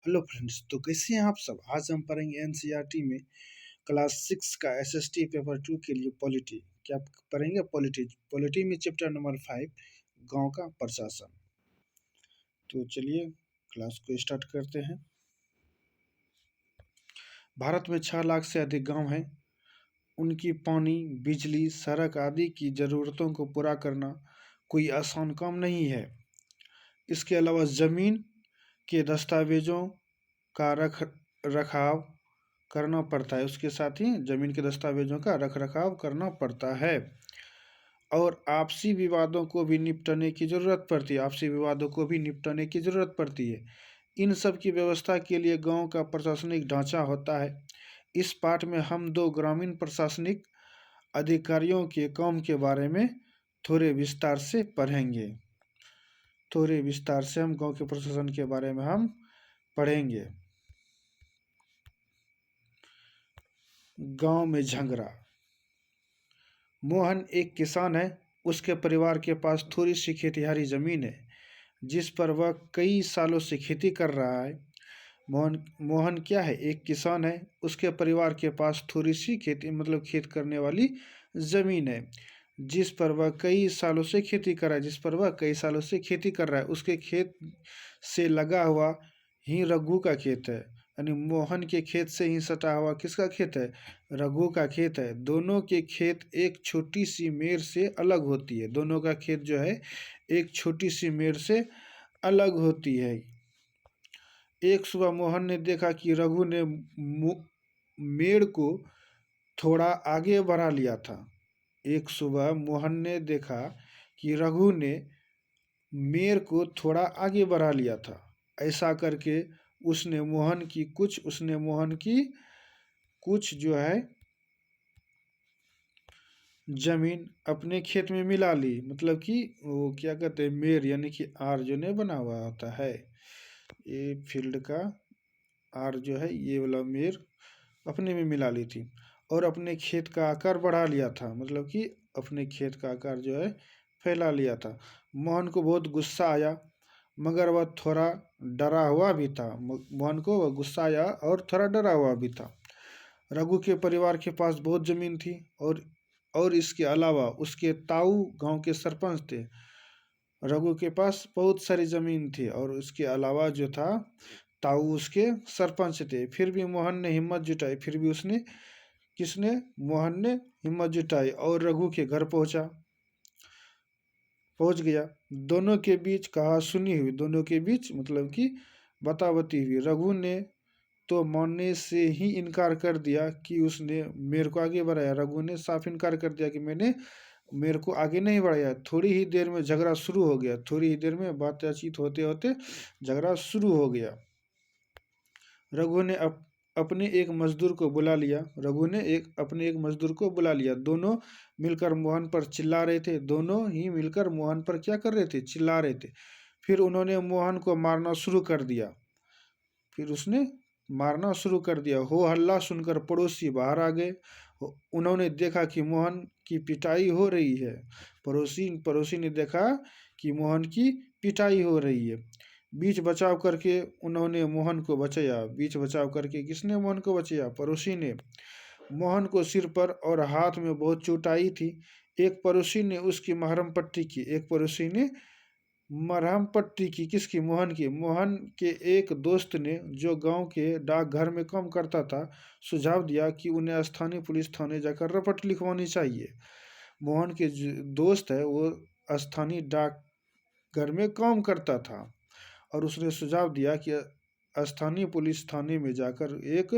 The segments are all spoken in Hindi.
हेलो फ्रेंड्स, तो कैसे हैं आप सब। आज हम पढ़ेंगे एनसीईआरटी में क्लास 6 का एसएसटी पेपर 2 के लिए पॉलिटी। क्या पढ़ेंगे? पॉलिटी। पॉलिटी में चैप्टर नंबर 5 गांव का प्रशासन। तो चलिए क्लास को स्टार्ट करते हैं। भारत में 6 लाख से अधिक गांव हैं। उनकी पानी, बिजली, सड़क आदि की ज़रूरतों को पूरा करना कोई आसान काम नहीं है। इसके अलावा ज़मीन के दस्तावेजों का रख रखाव करना पड़ता है। उसके साथ ही ज़मीन के दस्तावेजों का रख रखाव करना पड़ता है और आपसी विवादों को भी निपटाने की ज़रूरत पड़ती है। आपसी विवादों को भी निपटाने की ज़रूरत पड़ती है। इन सब की व्यवस्था के लिए गांव का प्रशासनिक ढांचा होता है। इस पाठ में हम 2 ग्रामीण प्रशासनिक अधिकारियों के काम के बारे में थोड़े विस्तार से पढ़ेंगे। थोड़े विस्तार से हम गांव के प्रशासन के बारे में हम पढ़ेंगे। गांव में झगड़ा। मोहन एक किसान है। उसके परिवार के पास थोड़ी सी खेतिहारी जमीन है जिस पर वह कई सालों से खेती कर रहा है। मोहन क्या है? एक किसान है। उसके परिवार के पास थोड़ी सी खेती मतलब खेत करने वाली जमीन है जिस पर वह कई सालों से खेती कर रहा है जिस पर वह कई सालों से खेती कर रहा है। उसके खेत से लगा हुआ ही रघु का खेत है। यानी मोहन के खेत से ही सटा हुआ किसका खेत है? रघु का खेत है। दोनों के खेत एक छोटी सी मेड़ से अलग होती है। दोनों का खेत जो है एक छोटी सी मेड़ से अलग होती है। एक सुबह मोहन ने देखा कि रघु ने मेड़ को थोड़ा आगे बढ़ा लिया था। एक सुबह मोहन ने देखा कि रघु ने मेड़ को थोड़ा आगे बढ़ा लिया था। ऐसा करके उसने मोहन की कुछ जो है जमीन अपने खेत में मिला ली। मतलब कि वो क्या कहते हैं, मेड़ यानी कि आर जो नहीं बना हुआ होता है, ये फील्ड का आर जो है ये वाला मेड़ अपने में मिला ली थी और अपने खेत का आकार बढ़ा लिया था। मतलब कि अपने खेत का आकार जो है फैला लिया था। मोहन को बहुत गुस्सा आया मगर वह थोड़ा डरा हुआ भी था। मोहन को वह गुस्सा आया और थोड़ा डरा हुआ भी था। रघु के परिवार के पास बहुत जमीन थी और इसके अलावा उसके ताऊ गांव के सरपंच थे। रघु के पास बहुत सारी जमीन थी और उसके अलावा जो था ताऊ उसके सरपंच थे। फिर भी मोहन ने हिम्मत जुटाई फिर भी उसने किसने मोहन ने हिम्मत जुटाई और रघु के घर पहुंच गया। दोनों के बीच कहा सुनी हुई, दोनों के बीच मतलब कि बतावती हुई। रघु ने तो मानने से ही इनकार कर दिया कि उसने मेरे को आगे बढ़ाया। रघु ने साफ इनकार कर दिया कि मैंने मेरे को आगे नहीं बढ़ाया। थोड़ी ही देर में झगड़ा शुरू हो गया। थोड़ी ही देर में बातचीत होते होते झगड़ा शुरू हो गया। रघु ने अपने एक मजदूर को बुला लिया। अपने एक मजदूर को बुला लिया। दोनों मिलकर मोहन पर चिल्ला रहे थे। दोनों ही मिलकर मोहन पर क्या कर रहे थे? चिल्ला रहे थे। फिर उन्होंने मोहन को मारना शुरू कर दिया। फिर उसने मारना शुरू कर दिया। हो हल्ला सुनकर पड़ोसी बाहर आ गए। उन्होंने देखा कि मोहन की पिटाई हो रही है। पड़ोसी ने देखा कि मोहन की पिटाई हो रही है। बीच बचाव करके उन्होंने मोहन को बचाया। बीच बचाव करके किसने मोहन को बचाया? पड़ोसी ने। मोहन को सिर पर और हाथ में बहुत चोट आई थी। एक पड़ोसी ने उसकी मरहम पट्टी की। एक पड़ोसी ने मरहम पट्टी की। किसकी? मोहन की। मोहन के एक दोस्त ने, जो गांव के डाकघर में काम करता था, सुझाव दिया कि उन्हें स्थानीय पुलिस थाने जाकर रपट लिखवानी चाहिए। मोहन के जो दोस्त है वो स्थानीय डाकघर में काम करता था और उसने सुझाव दिया कि स्थानीय पुलिस थाने में जाकर एक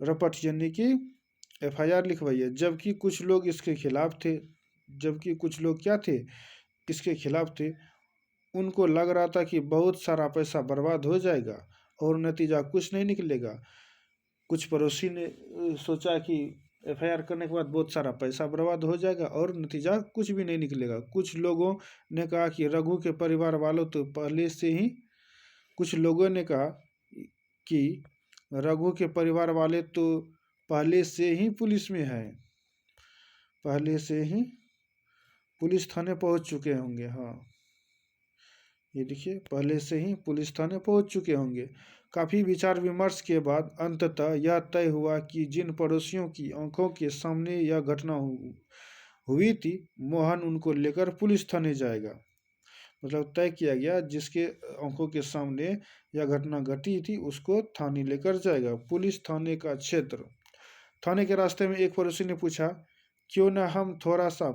रपट यानी कि एफआईआर लिखवाइए। जबकि कुछ लोग इसके खिलाफ थे। जबकि कुछ लोग क्या थे? इसके खिलाफ थे। उनको लग रहा था कि बहुत सारा पैसा बर्बाद हो जाएगा और नतीजा कुछ नहीं निकलेगा। कुछ पड़ोसी ने सोचा कि एफआईआर करने के बाद बहुत सारा पैसा बर्बाद हो जाएगा और नतीजा कुछ भी नहीं निकलेगा। कुछ लोगों ने कहा कि रघु के परिवार वालों तो पहले से ही कुछ लोगों ने कहा कि रघु के परिवार वाले तो पहले से ही पुलिस में हैं। पहले से ही पुलिस थाने पहुंच चुके होंगे। हाँ, ये देखिए, पहले से ही पुलिस थाने पहुंच चुके होंगे। काफ़ी विचार विमर्श के बाद अंततः यह तय हुआ कि जिन पड़ोसियों की आंखों के सामने यह घटना हुई थी, मोहन उनको लेकर पुलिस थाने जाएगा। मतलब तय किया गया जिसके आंखों के सामने यह घटना घटी थी उसको थाने लेकर जाएगा। पुलिस थाने का क्षेत्र। थाने के रास्ते में एक पड़ोसी ने पूछा, क्यों न हम थोड़ा सा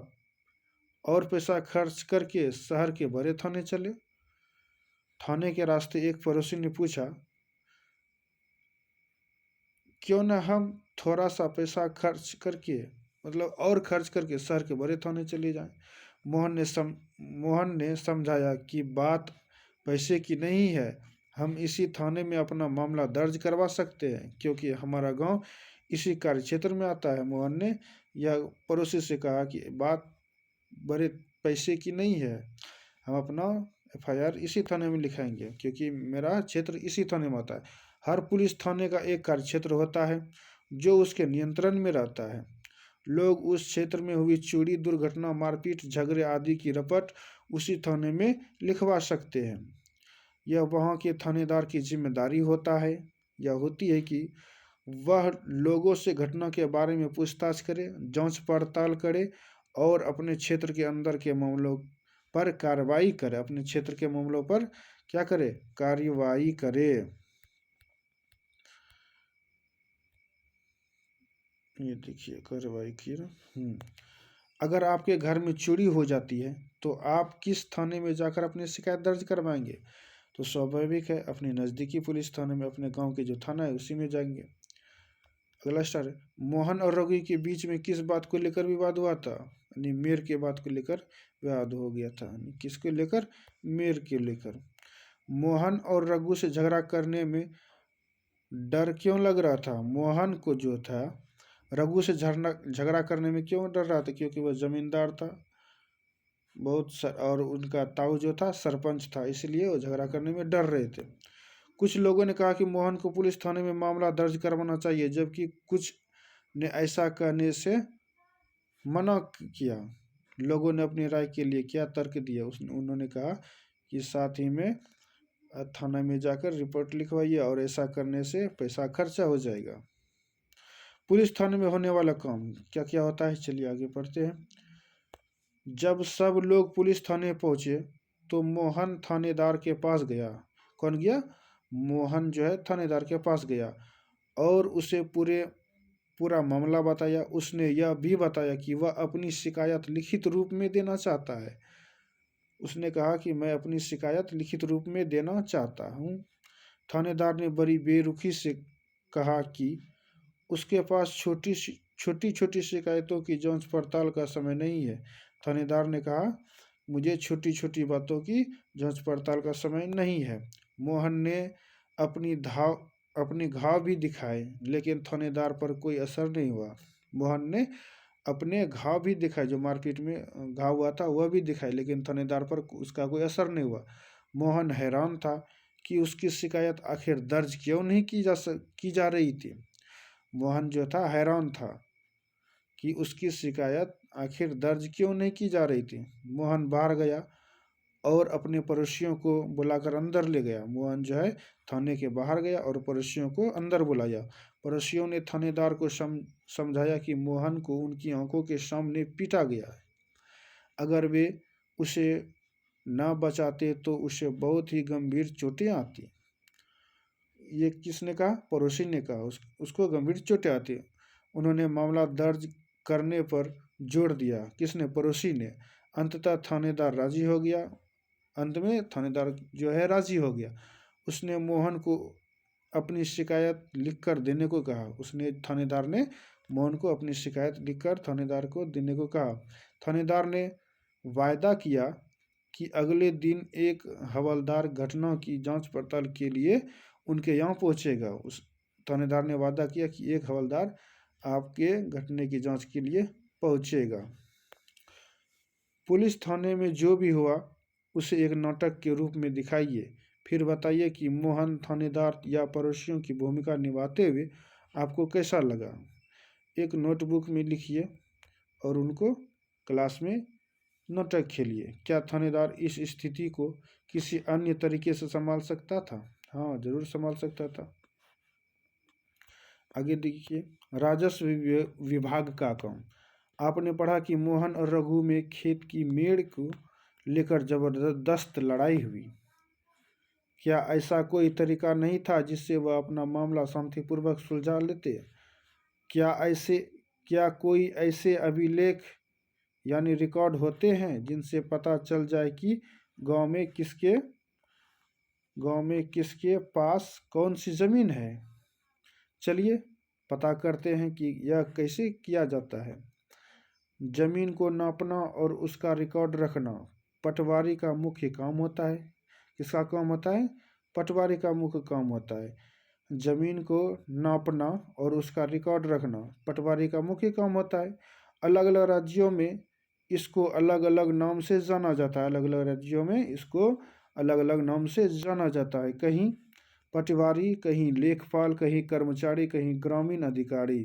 और पैसा खर्च करके शहर के बड़े थाने चले। थाने के रास्ते एक पड़ोसी ने पूछा, क्यों न हम थोड़ा सा पैसा खर्च करके मतलब और खर्च करके शहर के बड़े थाने चले जाएं। मोहन ने समझाया कि बात पैसे की नहीं है, हम इसी थाने में अपना मामला दर्ज करवा सकते हैं क्योंकि हमारा गांव इसी कार्य क्षेत्र में आता है। मोहन ने यह पड़ोसी से कहा कि बात बड़े पैसे की नहीं है, हम अपना एफआईआर इसी थाने में लिखाएंगे क्योंकि मेरा क्षेत्र इसी थाने में आता है। हर पुलिस थाने का एक कार्य क्षेत्र होता है जो उसके नियंत्रण में रहता है। लोग उस क्षेत्र में हुई चोरी, दुर्घटना, मारपीट, झगड़े आदि की रपट उसी थाने में लिखवा सकते हैं। यह वहाँ के थानेदार की जिम्मेदारी होता है या होती है कि वह लोगों से घटना के बारे में पूछताछ करे, जांच पड़ताल करे और अपने क्षेत्र के अंदर के मामलों पर कार्रवाई करे। अपने क्षेत्र के मामलों पर क्या करे? कार्रवाई करे। ये देखिए कार्रवाई की ना। अगर आपके घर में चोरी हो जाती है तो आप किस थाने में जाकर अपनी शिकायत दर्ज करवाएंगे? तो स्वाभाविक है अपने नज़दीकी पुलिस थाने में, अपने गांव के जो थाना है उसी में जाएंगे। अगला स्टार है, मोहन और रघु के बीच में किस बात को लेकर विवाद हुआ था? यानी मेयर के बात को लेकर विवाद हो गया था। किसको लेकर? मेयर के लेकर। मोहन और रघु से झगड़ा करने में डर क्यों लग रहा था? मोहन को जो था रघु से झगड़ा करने में क्यों डर रहा था? क्योंकि वह जमींदार था और उनका ताऊ जो था सरपंच था, इसलिए वो झगड़ा करने में डर रहे थे। कुछ लोगों ने कहा कि मोहन को पुलिस थाने में मामला दर्ज करवाना चाहिए, जबकि कुछ ने ऐसा कहने से मना किया। लोगों ने अपनी राय के लिए क्या तर्क दिया? उन्होंने कहा कि साथ ही में थाना में जाकर रिपोर्ट लिखवाइए और ऐसा करने से पैसा खर्चा हो जाएगा। पुलिस थाने में होने वाला काम क्या क्या होता है, चलिए आगे पढ़ते हैं। जब सब लोग पुलिस थाने पहुंचे तो मोहन थानेदार के पास गया। कौन गया? मोहन जो है थानेदार के पास गया और उसे पूरा मामला बताया। उसने यह भी बताया कि वह अपनी शिकायत लिखित रूप में देना चाहता है। उसने कहा कि मैं अपनी शिकायत लिखित रूप में देना चाहता हूँ। थानेदार ने बड़ी बेरुखी से कहा कि उसके पास छोटी छोटी शिकायतों की जांच पड़ताल का समय नहीं है। थानेदार ने कहा, मुझे छोटी छोटी बातों की जांच पड़ताल का समय नहीं है। मोहन ने अपनी घाव भी दिखाए लेकिन थानेदार पर कोई असर नहीं हुआ। मोहन ने अपने घाव भी दिखाए, जो मारपीट में घाव हुआ था वह भी दिखाए, लेकिन थानेदार पर उसका कोई असर नहीं हुआ। मोहन हैरान था कि उसकी शिकायत आखिर दर्ज क्यों नहीं की जा रही थी। मोहन जो था हैरान था कि उसकी शिकायत आखिर दर्ज क्यों नहीं की जा रही थी। मोहन बाहर गया और अपने पड़ोसियों को बुलाकर अंदर ले गया। मोहन जो है थाने के बाहर गया और पड़ोसियों को अंदर बुलाया। पड़ोसियों ने थानेदार को समझाया कि मोहन को उनकी आंखों के सामने पीटा गया है। अगर वे उसे न बचाते तो उसे बहुत ही गंभीर चोटें आती। ये किसने कहा? पड़ोसी ने कहा उसको गंभीर चोटें आती। उन्होंने मामला दर्ज करने पर जोर दिया। किसने? पड़ोसी ने। अंततः थानेदार राजी हो गया। अंत में थानेदार जो है राजी हो गया। उसने मोहन को अपनी शिकायत लिखकर देने को कहा। थानेदार ने मोहन को अपनी शिकायत लिखकर थानेदार को देने को कहा। थानेदार ने वायदा किया कि अगले दिन एक हवलदार घटना की जांच पड़ताल के लिए उनके यहाँ पहुंचेगा। उस थानेदार ने वादा किया कि एक हवलदार आपके घटने की जांच के लिए पहुंचेगा। पुलिस थाने में जो भी हुआ उसे एक नाटक के रूप में दिखाइए, फिर बताइए कि मोहन थानेदार या पड़ोसियों की भूमिका निभाते हुए आपको कैसा लगा। एक नोटबुक में लिखिए और उनको क्लास में नाटक खेलिए। क्या थानेदार इस स्थिति को किसी अन्य तरीके से संभाल सकता था? हाँ, जरूर संभाल सकता था। आगे देखिए, राजस्व विभाग का काम। आपने पढ़ा कि मोहन और रघु में खेत की मेड़ को लेकर जबरदस्त लड़ाई हुई। क्या ऐसा कोई तरीका नहीं था जिससे वह अपना मामला शांतिपूर्वक सुलझा लेते? क्या ऐसे क्या कोई ऐसे अभिलेख यानी रिकॉर्ड होते हैं जिनसे पता चल जाए कि गांव में किसके गांव में किसके पास कौन सी जमीन है? चलिए पता करते हैं कि यह कैसे किया जाता है। जमीन को नापना और उसका रिकॉर्ड रखना पटवारी का मुख्य काम होता है। किसका काम होता है? पटवारी का मुख्य काम होता है। जमीन को नापना और उसका रिकॉर्ड रखना पटवारी का मुख्य काम होता है। अलग अलग राज्यों में इसको अलग अलग नाम से जाना जाता है। अलग अलग राज्यों में इसको अलग अलग नाम से जाना जाता है। कहीं पटवारी, कहीं लेखपाल, कहीं कर्मचारी, कहीं ग्रामीण अधिकारी,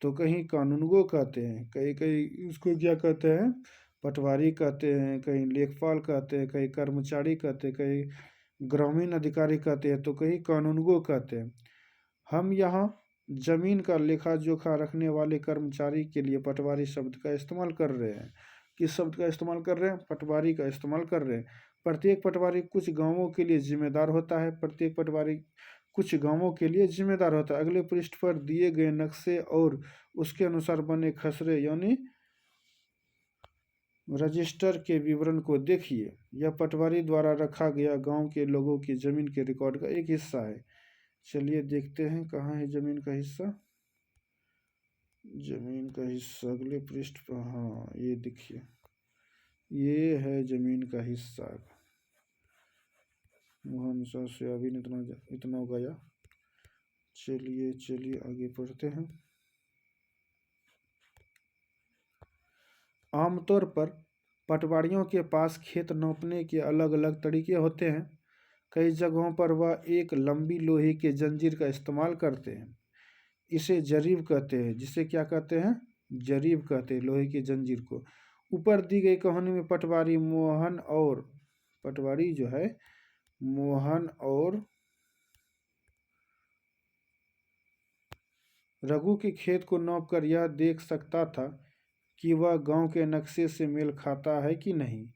तो कहीं कानूनगो कहते हैं, कहीं कहीं उसको क्या कहते हैं? पटवारी कहते हैं, कहीं लेखपाल कहते हैं, कहीं कर्मचारी कहते हैं, कहीं ग्रामीण अधिकारी कहते हैं, तो कहीं कानूनगो कहते हैं। हम यहाँ जमीन का लेखा जोखा रखने वाले कर्मचारी के लिए पटवारी शब्द का इस्तेमाल कर रहे हैं। किस शब्द का इस्तेमाल कर रहे हैं? पटवारी का इस्तेमाल कर रहे हैं। प्रत्येक पटवारी कुछ गांवों के लिए जिम्मेदार होता है। प्रत्येक पटवारी कुछ गांवों के लिए जिम्मेदार होता है। अगले पृष्ठ पर दिए गए नक्शे और उसके अनुसार बने खसरे यानी रजिस्टर के विवरण को देखिए। यह पटवारी द्वारा रखा गया गांव के लोगों की जमीन के रिकॉर्ड का एक हिस्सा है। चलिए देखते हैं कहाँ है जमीन का हिस्सा। जमीन का हिस्सा अगले पृष्ठ पर, हाँ ये देखिए, ये है जमीन का हिस्सा। मोहन सा सोयाबीन इतना इतना उगाया। चलिए चलिए आगे पढ़ते हैं। आमतौर पर पटवारियों के पास खेत नापने के अलग अलग तरीके होते हैं। कई जगहों पर वह एक लंबी लोहे की जंजीर का इस्तेमाल करते हैं। इसे जरीब कहते हैं। जिसे क्या कहते हैं? जरीब कहते हैं, लोहे की जंजीर को। ऊपर दी गई कहानी में पटवारी जो है मोहन और रघु के खेत को नाप कर यह देख सकता था कि वह गांव के नक्शे से मेल खाता है कि नहीं।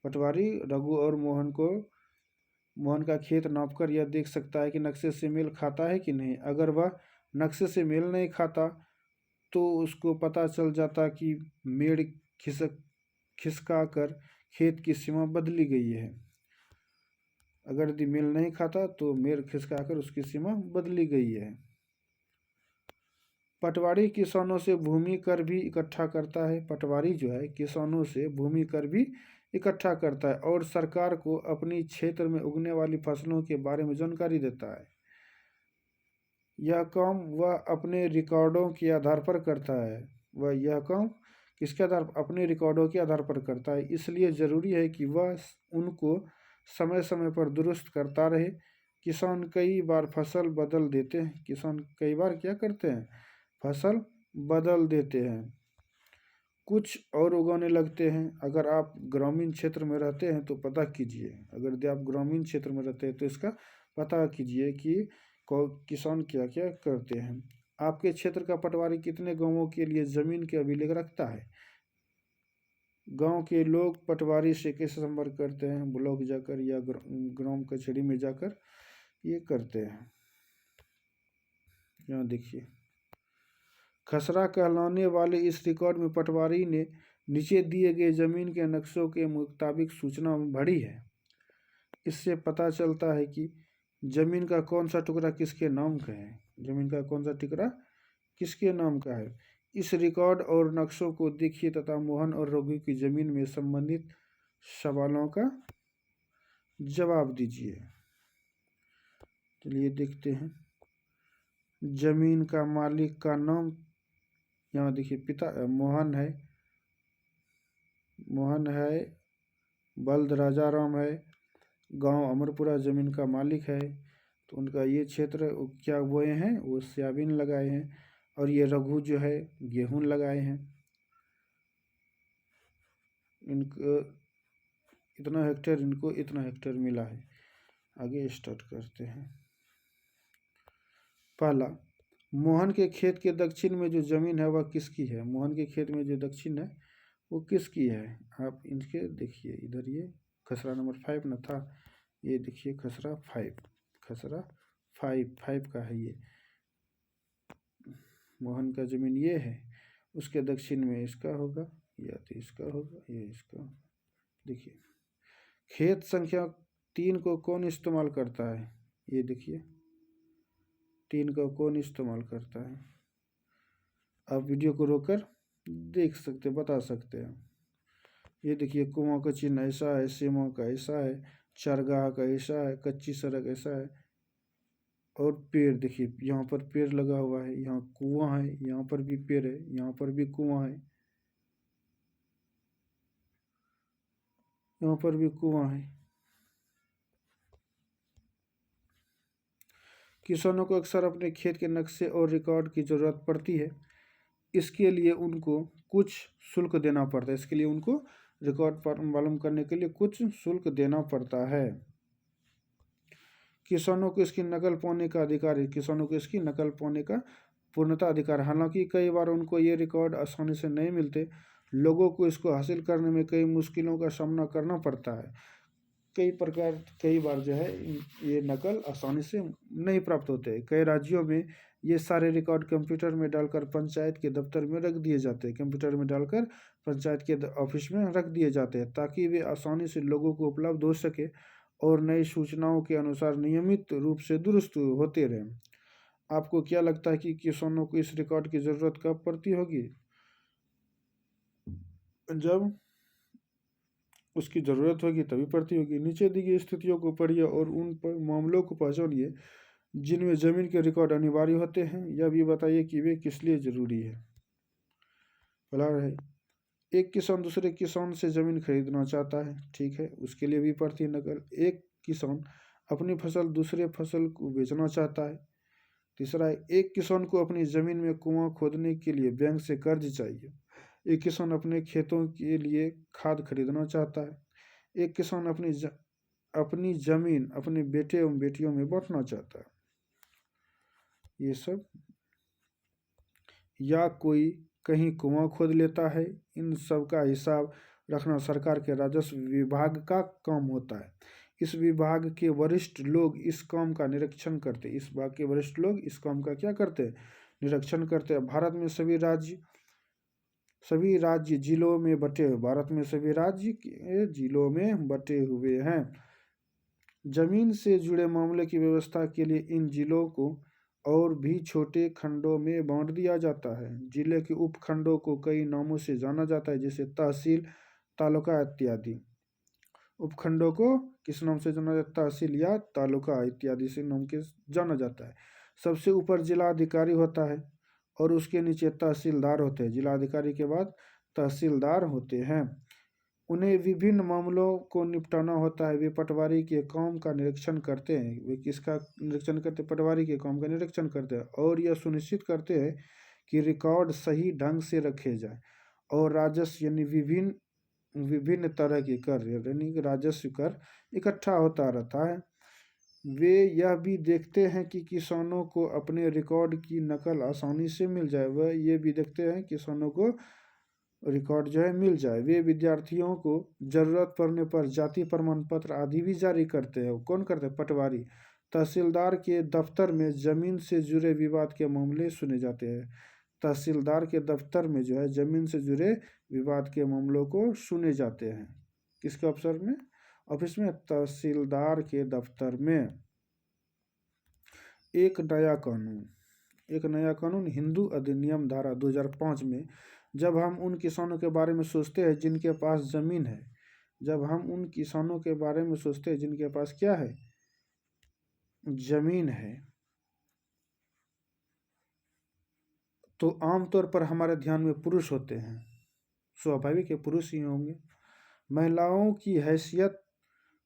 पटवारी रघु और मोहन का खेत नापकर यह देख सकता है कि नक्शे से मेल खाता है कि नहीं। अगर वह नक्शे से मेल नहीं खाता तो उसको पता चल जाता कि मेड़ खिसका कर खेत की सीमा बदली गई है। अगर यदि मेल नहीं खाता तो मेड़ खिसका कर उसकी सीमा बदली गई है। पटवारी किसानों से भूमि कर भी इकट्ठा करता है। पटवारी जो है किसानों से भूमि कर भी इकट्ठा करता है और सरकार को अपनी क्षेत्र में उगने वाली फसलों के बारे में जानकारी देता है। यह काम वह अपने रिकॉर्डों के आधार पर करता है। वह यह काम किसके आधार पर? अपने रिकॉर्डों के आधार पर करता है। इसलिए ज़रूरी है कि वह उनको समय समय पर दुरुस्त करता रहे। किसान कई बार फसल बदल देते हैं। किसान कई बार क्या करते हैं? फसल बदल देते हैं, कुछ और उगाने लगते हैं। अगर आप ग्रामीण क्षेत्र में रहते हैं तो पता कीजिए, अगर यदि आप ग्रामीण क्षेत्र में रहते हैं तो इसका पता कीजिए कि किसान क्या क्या करते हैं। आपके क्षेत्र का पटवारी कितने गांवों के लिए ज़मीन के अभिलेख रखता है? गांव के लोग पटवारी से कैसे संपर्क करते हैं? ब्लॉक जाकर या ग्राम कचहरी में जाकर ये करते हैं। यहाँ देखिए, खसरा कहलाने वाले इस रिकॉर्ड में पटवारी ने नीचे दिए गए जमीन के नक्शों के मुताबिक सूचना भरी है। इससे पता चलता है कि जमीन का कौन सा टुकड़ा किसके नाम का है। जमीन का कौन सा टुकड़ा किसके नाम का है। इस रिकॉर्ड और नक्शों को देखिए तथा मोहन और रघु की जमीन में संबंधित सवालों का जवाब दीजिए। चलिए देखते हैं। जमीन का मालिक का नाम, यहाँ देखिए, पिता मोहन है, बल्द राजा राम है, गांव अमरपुरा जमीन का मालिक है। तो उनका ये क्षेत्र क्या बोए हैं? वो सोयाबीन लगाए हैं। और ये रघु जो है गेहूं लगाए हैं। इनको इतना हेक्टेयर मिला है। आगे स्टार्ट करते हैं। पहला, मोहन के खेत के दक्षिण में जो जमीन है वह किसकी है? मोहन के खेत में जो दक्षिण है वो किसकी है? आप इनके देखिए, इधर ये खसरा नंबर 5 न था, ये देखिए खसरा 5, खसरा 5 का है ये। मोहन का जमीन ये है, उसके दक्षिण में इसका होगा, या तो इसका होगा या इसका। देखिए, खेत संख्या 3 को कौन इस्तेमाल करता है? ये देखिए 3 का कौन इस्तेमाल करता है? आप वीडियो को रोककर देख सकते, बता सकते हैं। ये देखिए, कुआं का चिन्ह ऐसा है, सीमा का ऐसा है, चरगाह का ऐसा है, कच्ची सड़क ऐसा है, और पेड़ देखिए, यहाँ पर पेड़ लगा हुआ है, यहाँ कुआं है, यहाँ पर भी पेड़ है, यहाँ पर भी कुआं है, यहाँ पर भी कुआं है। किसानों को अक्सर अपने खेत के नक्शे और रिकॉर्ड की ज़रूरत पड़ती है। इसके लिए उनको कुछ शुल्क देना पड़ता है। इसके लिए उनको रिकॉर्ड मालूम करने के लिए कुछ शुल्क देना पड़ता है। किसानों को इसकी नकल पाने का अधिकार है। किसानों को इसकी नकल पाने का पूर्णतः अधिकार। हालांकि कई बार उनको ये रिकॉर्ड आसानी से नहीं मिलते। लोगों को इसको हासिल करने में कई मुश्किलों का सामना करना पड़ता है। कई बार जो है ये नकल आसानी से नहीं प्राप्त होते। कई राज्यों में ये सारे रिकॉर्ड कंप्यूटर में डालकर पंचायत के दफ्तर में रख दिए जाते हैं। कंप्यूटर में डालकर पंचायत के ऑफिस में रख दिए जाते हैं, ताकि वे आसानी से लोगों को उपलब्ध हो सके और नई सूचनाओं के अनुसार नियमित रूप से दुरुस्त होते रहें। आपको क्या लगता है कि किसानों को इस रिकॉर्ड की ज़रूरत कब पड़ती होगी? जब उसकी ज़रूरत होगी तभी पड़ती होगी। नीचे दी गई स्थितियों को पढ़िए और उन पर मामलों को पहचानिए जिनमें ज़मीन के रिकॉर्ड अनिवार्य होते हैं। यह भी बताइए कि वे किस लिए ज़रूरी है। पहला है, एक किसान दूसरे किसान से ज़मीन खरीदना चाहता है, ठीक है, उसके लिए भी पड़ती है नकल। एक किसान अपनी फसल दूसरे फसल को बेचना चाहता है। तीसरा है, एक किसान को अपनी ज़मीन में कुआं खोदने के लिए बैंक से कर्ज चाहिए। एक किसान अपने खेतों के लिए खाद खरीदना चाहता है। एक किसान अपनी ज़मीन अपने बेटे एवं बेटियों में बांटना चाहता है। ये सब, या कोई कहीं कुआं खोद लेता है। इन सब का हिसाब रखना सरकार के राजस्व विभाग का काम होता है। इस विभाग के वरिष्ठ लोग इस काम का निरीक्षण करते हैं। इस विभाग के वरिष्ठ लोग इस काम का क्या करते हैं? निरीक्षण करते हैं। भारत में सभी राज्य जिलों में बटे हुए, भारत में सभी राज्य के जिलों में बटे हुए हैं। जमीन से जुड़े मामले की व्यवस्था के लिए इन जिलों को और भी छोटे खंडों में बांट दिया जाता है। जिले के उपखंडों को कई नामों से जाना जाता है, जैसे तहसील, तालुका इत्यादि। उपखंडों को किस नाम से जाना जाता है? तहसील या तालुका इत्यादि से नाम के जाना जाता है। सबसे ऊपर जिलाधिकारी होता है और उसके नीचे तहसीलदार होते हैं। जिलाधिकारी के बाद तहसीलदार होते हैं। उन्हें विभिन्न मामलों को निपटाना होता है। वे पटवारी के काम का निरीक्षण करते हैं। वे किसका निरीक्षण करते हैं? पटवारी के काम का निरीक्षण करते हैं और यह सुनिश्चित करते हैं कि रिकॉर्ड सही ढंग से रखे जाए और राजस्व यानी विभिन्न तरह के कर यानी राजस्व कर इकट्ठा होता रहता है। वे यह भी देखते हैं कि किसानों को अपने रिकॉर्ड की नकल आसानी से मिल जाए। वह ये भी देखते हैं किसानों को रिकॉर्ड जो है मिल जाए। वे विद्यार्थियों को ज़रूरत पड़ने पर जाति प्रमाण पत्र आदि भी जारी करते हैं। कौन करते हैं? पटवारी। तहसीलदार के दफ्तर में ज़मीन से जुड़े विवाद के मामले सुने जाते हैं। तहसीलदार के दफ्तर में जो है ज़मीन से जुड़े विवाद के मामलों को सुने जाते हैं। किसके अफसर में? ऑफिस में, तहसीलदार के दफ्तर में। एक नया कानून हिंदू अधिनियम धारा 2005 में, जब हम उन किसानों के बारे में सोचते हैं जिनके पास ज़मीन है, जब हम उन किसानों के बारे में सोचते हैं जिनके पास क्या है? ज़मीन है, तो आमतौर पर हमारे ध्यान में पुरुष होते हैं। स्वाभाविक है, पुरुष ही होंगे। महिलाओं की हैसियत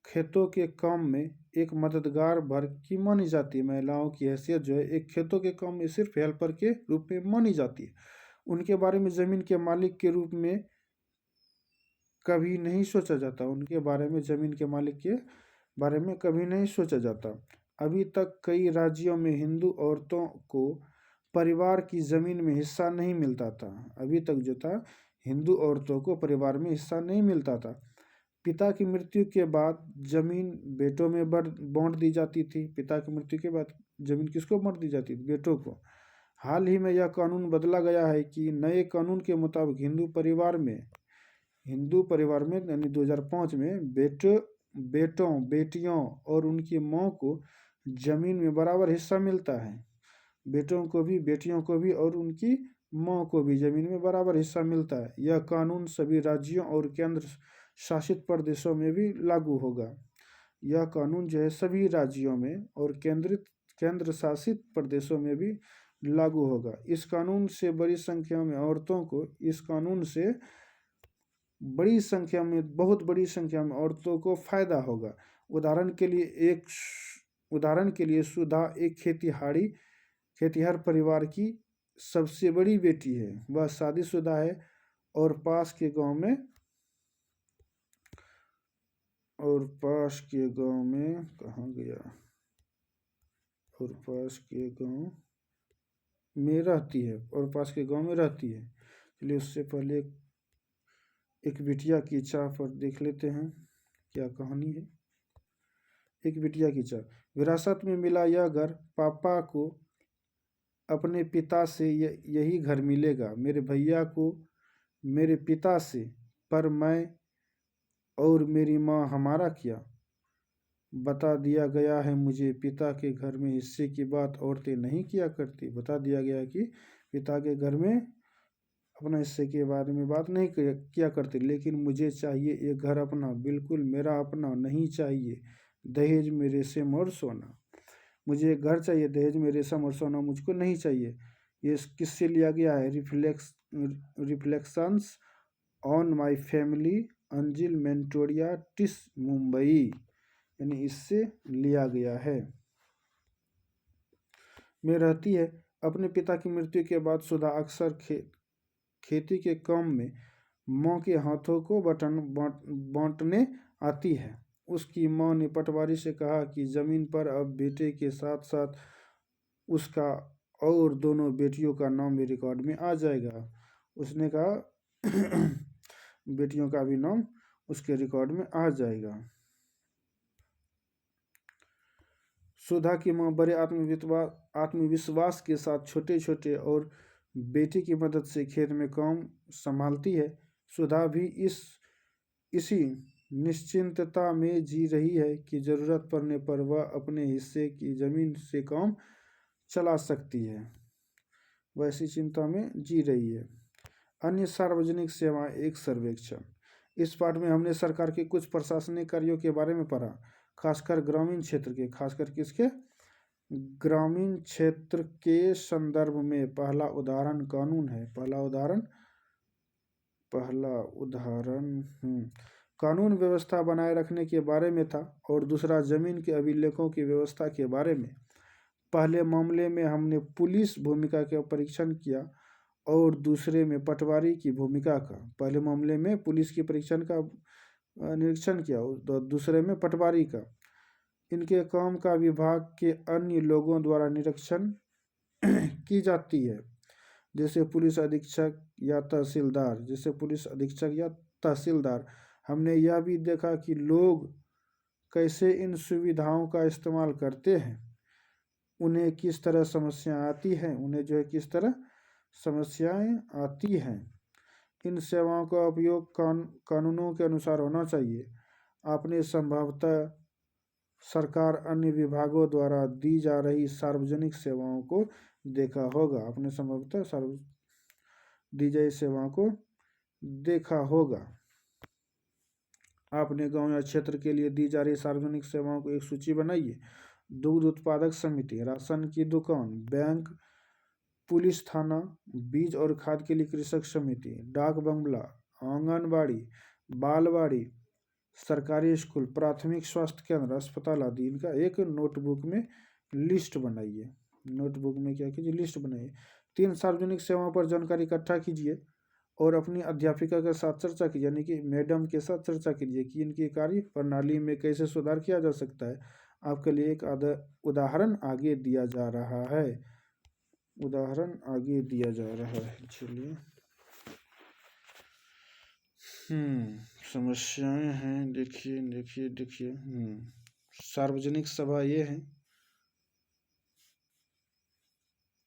खेतों के काम में एक मददगार वर्ग की मानी जाती है। महिलाओं की हैसियत जो है एक खेतों के काम में सिर्फ हेल्पर के रूप में मानी जाती है। उनके बारे में ज़मीन के मालिक के रूप में कभी नहीं सोचा जाता। उनके बारे में ज़मीन के मालिक के बारे में कभी नहीं सोचा जाता। अभी तक कई राज्यों में हिंदू औरतों को परिवार की ज़मीन में हिस्सा नहीं मिलता था। अभी तक जो था, हिंदू औरतों को परिवार में हिस्सा नहीं मिलता था। पिता की मृत्यु के बाद जमीन बेटों में बांट दी जाती थी। पिता की मृत्यु के बाद जमीन किसको बांट दी जाती थी? बेटों को। हाल ही में यह कानून बदला गया है कि नए कानून के मुताबिक हिंदू परिवार में यानी 2005 में बेटों बेटियों और उनकी माँ को जमीन में बराबर हिस्सा मिलता है। बेटों को भी, बेटियों को भी और उनकी माँ को भी जमीन में बराबर हिस्सा मिलता है। यह कानून सभी राज्यों और केंद्र शासित प्रदेशों में भी लागू होगा। यह कानून जो है सभी राज्यों में और केंद्र शासित प्रदेशों में भी लागू होगा। इस कानून से बड़ी संख्या में औरतों को बहुत बड़ी संख्या में औरतों को फायदा होगा। उदाहरण के लिए सुधा एक खेतिहर परिवार की सबसे बड़ी बेटी है। वह शादीशुदा है और पास के गांव में कहाँ गया? और पास के गांव में रहती है। चलिए उससे पहले एक बिटिया की चाह पर देख लेते हैं क्या कहानी है। एक बिटिया की चाह। विरासत में मिला यह घर, पापा को अपने पिता से यही घर मिलेगा, मेरे भैया को मेरे पिता से, पर मैं और मेरी माँ हमारा क्या? बता दिया गया है मुझे, पिता के घर में हिस्से की बात औरतें नहीं किया करती। बता दिया गया कि पिता के घर में अपने हिस्से के बारे में बात नहीं किया करती। लेकिन मुझे चाहिए ये घर अपना, बिल्कुल मेरा अपना, नहीं चाहिए दहेज में रेशम और सोना। मुझे घर चाहिए, दहेज में रेशम और सोना मुझको नहीं चाहिए। ये किससे लिया गया है? रिफ्लेक्शंस ऑन माई फैमिली, अंजिल मेंटोरिया टिस, मुंबई, यानी इससे लिया गया है। में रहती है। अपने पिता की मृत्यु के बाद सुधा अक्सर खेती के काम में माँ के हाथों को बांटने आती है। उसकी माँ ने पटवारी से कहा कि जमीन पर अब बेटे के साथ साथ उसका और दोनों बेटियों का नाम भी रिकॉर्ड में आ जाएगा। उसने कहा बेटियों का भी नाम उसके रिकॉर्ड में आ जाएगा। सुधा की माँ बड़े आत्मविश्वास के साथ छोटे छोटे और बेटी की मदद से खेत में काम संभालती है। सुधा भी इसी निश्चिंतता में जी रही है कि जरूरत पड़ने पर वह अपने हिस्से की जमीन से काम चला सकती है। वह इसी चिंता में जी रही है। अन्य सार्वजनिक सेवाएं, एक सर्वेक्षण। इस पाठ में हमने सरकार के कुछ प्रशासनिक कार्यों के बारे में पढ़ा, खासकर ग्रामीण क्षेत्र के। खासकर किसके? ग्रामीण क्षेत्र के संदर्भ में पहला उदाहरण कानून है। पहला उदाहरण कानून व्यवस्था बनाए रखने के बारे में था और दूसरा जमीन के अभिलेखों की व्यवस्था के बारे में। पहले मामले में हमने पुलिस भूमिका का परीक्षण किया और दूसरे में पटवारी की भूमिका का। पहले मामले में पुलिस की परीक्षण का निरीक्षण किया और दूसरे में पटवारी का। इनके काम का विभाग के अन्य लोगों द्वारा निरीक्षण की जाती है, जैसे पुलिस अधीक्षक या तहसीलदार। हमने यह भी देखा कि लोग कैसे इन सुविधाओं का इस्तेमाल करते हैं, उन्हें किस तरह समस्याएं आती हैं। इन सेवाओं का उपयोग कानूनों के अनुसार होना चाहिए। आपने संभवतः सरकार अन्य विभागों द्वारा दी जा रही सार्वजनिक सेवाओं को देखा होगा। दी जाई सेवाओं को देखा होगा। आपने गांव या क्षेत्र के लिए दी जा रही सार्वजनिक सेवाओं को एक सूची बनाइए। दूध उत्पादक समिति, राशन की दुकान, बैंक, पुलिस थाना, बीज और खाद के लिए कृषक समिति, डाक बंगला, आंगनबाड़ी, बालवाड़ी, सरकारी स्कूल, प्राथमिक स्वास्थ्य केंद्र, अस्पताल आदि। इनका एक नोटबुक में लिस्ट बनाइए। नोटबुक में क्या कीजिए? लिस्ट बनाइए। 3 सार्वजनिक सेवाओं पर जानकारी इकट्ठा कीजिए। और अपनी अध्यापिका के साथ चर्चा की, यानी कि मैडम के साथ चर्चा कीजिए कि इनकी कार्य प्रणाली में कैसे सुधार किया जा सकता है। आपके लिए एक उदाहरण आगे दिया जा रहा है, उदाहरण आगे दिया जा रहा है। चलिए, समस्याएं हैं, देखिए देखिए देखिए। सार्वजनिक सभा ये है।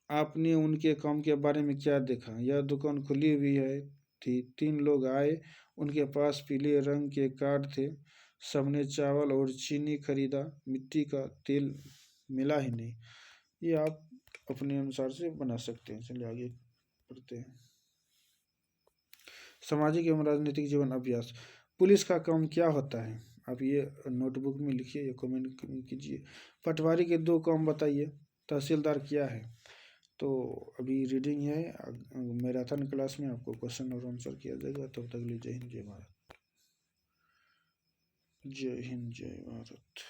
आपने उनके काम के बारे में क्या देखा? यह दुकान खुली हुई है थी, 3 लोग आए, उनके पास पीले रंग के कार्ड थे, सबने चावल और चीनी खरीदा, मिट्टी का तेल मिला ही नहीं। ये आप अपने अनुसार से बना सकते हैं। चलिए आगे पढ़ते हैं। सामाजिक एवं राजनीतिक जीवन अभ्यास। पुलिस का काम क्या होता है? आप ये नोटबुक में लिखिए, ये कमेंट कीजिए। पटवारी के 2 काम बताइए। तहसीलदार क्या है? तो अभी रीडिंग है, मैराथन क्लास में आपको क्वेश्चन और आंसर किया जाएगा। तब तक के लिए जय हिंद जय भारत। जय हिंद जय भारत।